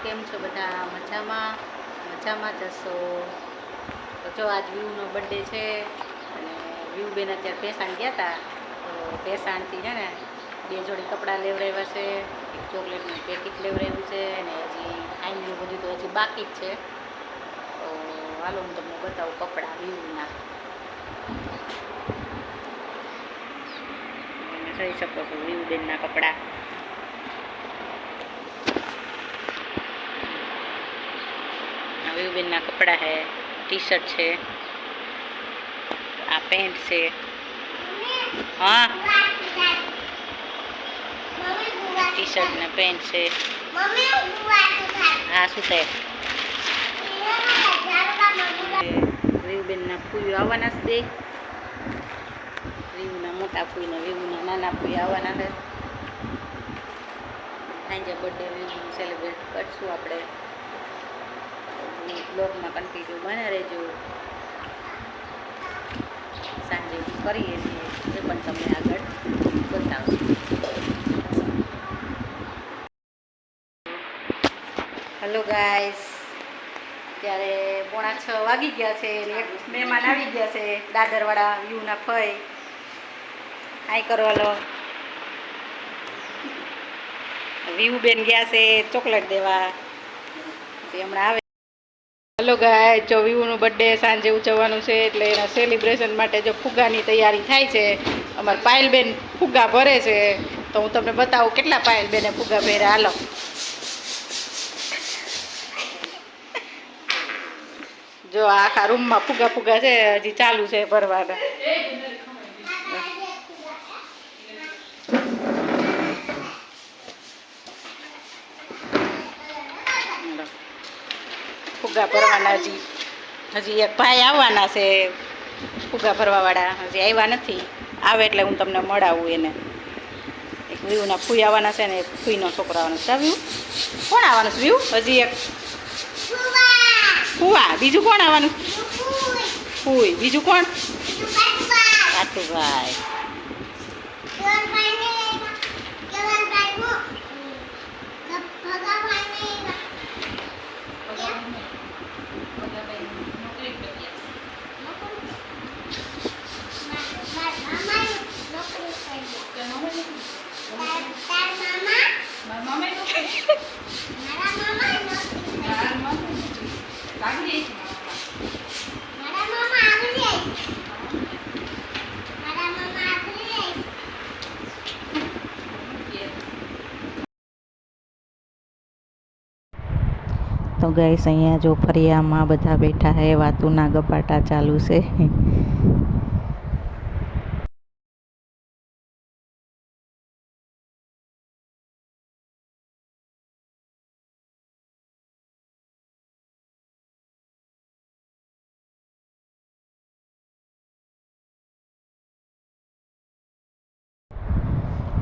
કેમ છો બધા? મજામાં જશો તો જો આજ વ્યૂનો બર્થડે છે અને વ્યૂ બેન અત્યારે ભેસાણ ગયા હતા તો ભેસાણથી છે ને 2 જોડી કપડાં લેવડાવ્યા છે, એક ચોકલેટનું પેકેટ લેવડાવ્યું છે અને હજી આઈનું બધું તો હજી બાકી જ છે. તો હાલો હું તમને બતાવું કપડાં વ્યૂના. તમે જોઈ શકો છો વ્યૂ બેનના કપડાં. व्यू बेन ना कपड़ा है, टी शर्ट है, आ पेंट से। हाँ टी शर्ट ने पेंट से। हाँ सुते व्यू बेन ना फूई आवाना दे, व्यू ना मोटा फूई ने व्यू ना नाना फूई आवाना है. आज बर्थडे व्यू सेलिब्रेट करशुं आपणे. બ્લોગમાં કન્ટિન્યુ બને રહેજો. સાંજે કરીએ છીએ એ પણ તમને આગળ બતાવશું. હેલો ગાઈસ, ત્યારે 5:45 વાગી ગયા છે અને એક મહેમાન આવી ગયા છે, દાદરવાળા વ્યૂના ફઈ. હાય કરો. હલો વ્યૂ બેન ગયા છે ચોકલેટ દેવા, હમણાં આવે. હેલો ગાય, જો વ્યૂનું બર્થડે સાંજે ઉજવવાનું છે એટલે એના સેલિબ્રેશન માટે જો ફુગ્ગાની તૈયારી થાય છે. અમારા પાયલબેન ફુગ્ગા ભરે છે તો હું તમને બતાવું કેટલા પાયલબેને ફુગ્ગા ભર્યા. હાલો જો આખા રૂમમાં ફુગ્ગા છે, હજી ચાલુ છે ભરવાના. ફુગ્ગા ભરવાના હજી એક ભાઈ આવવાના છે ફુગ્ગા ભરવાવાળા, હજી આવ્યા નથી. આવે એટલે હું તમને મળાવું એને. એક વ્યૂના ફૂઈ આવવાના છે ને એક ફૂઈનો છોકરો આવવાનો છે. વ્યૂ કોણ આવવાનું છે? વ્યૂ હજી એક ફુવા. બીજું કોણ આવવાનું? ફૂઈ. બીજું કોણ? કાટુભાઈ. તો ગાઈસ, અહીંયા જો ફરિયામાં બધા બેઠા હે, વાતુના ગપાટા ચાલુ છે.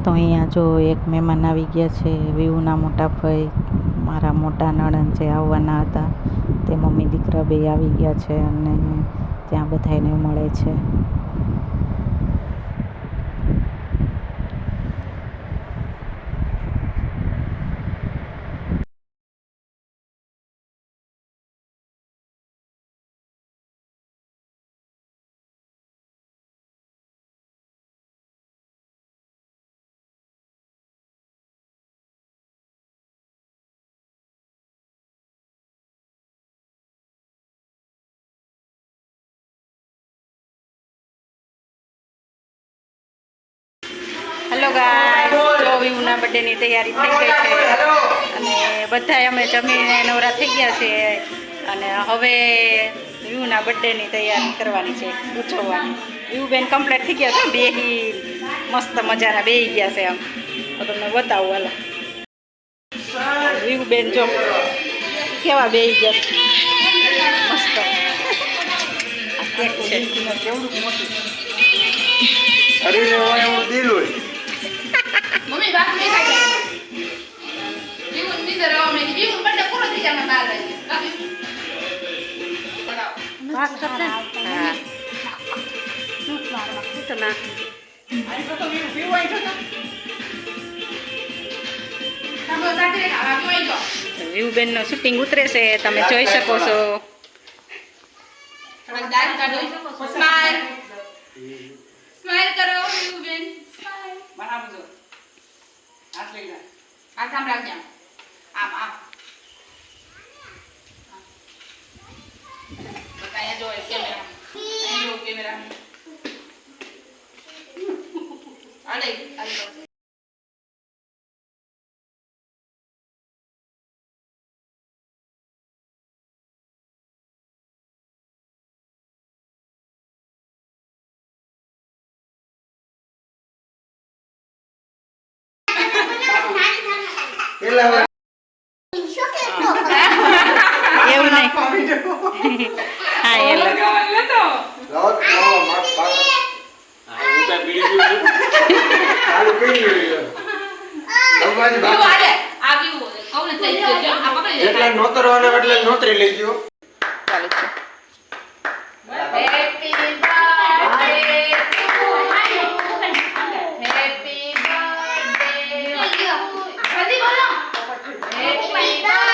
તો અહીંયા જો એક મહેમાન આવી ગયા છે, વ્યૂના મોટા ભાઈ, મારા મોટા નણંદ જે આવવાના હતા તે મમ્મી દીકરા બે આવી ગયા છે અને ત્યાં બધાને મળે છે. હેલો ગાઈસ, જો વ્યૂના બર્થડેની તૈયારી થઈ ગઈ છે અને બધાય અમે જમીને નવરા થઈ ગયા છે અને હવે વ્યૂના બર્થડેની તૈયારી કરવાની છે, ઉજવવાની. વ્યૂ બેન કમ્પ્લીટ થઈ ગયા છે, બેહી મસ્ત મજાના બેહી ગયા છે. આમ તો તમને બતાવું. હાલો વ્યૂ બેન જો કેવા બેહી ગયા છે, મસ્ત. આ કેક છે કેવડું મોટું. શરીરે હોય એવું દિલ હોય. મમ્મી વાત નહીં થાય. જીવન નીંદર આવવા માંડી. જીવન બર્થડે પૂરો થઈ જાય. 12 વાગે. વાસ કરતે. હા તો ના આ તો વ્યૂ આવી ગયો. તમે સાથે ખાવા આવી ગયો. વ્યૂબેનનું શૂટિંગ ઉતરે છે તમે જોઈ શકો છો. થોડાક દાંત કાઢો. સ્માઈલ. સ્માઈલ કરો બેન. સ્માઈલ. બનાવજો. હાથ લઈ જા. હાથ આમ રાખજો. આમ આમ. બતાયા જો કેમેરા. અહીં જો કેમેરા. આલે આલે. એવું નહીં. હા એલો જેટલા નોતરવાના એટલે નોતરી લઈ ગયો. ચાલુ છે. Happy birthday to you. Happy birthday. જલ્દી બોલો. Happy birthday to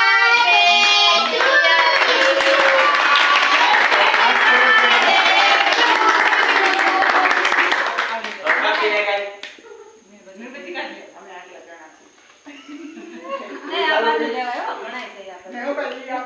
you.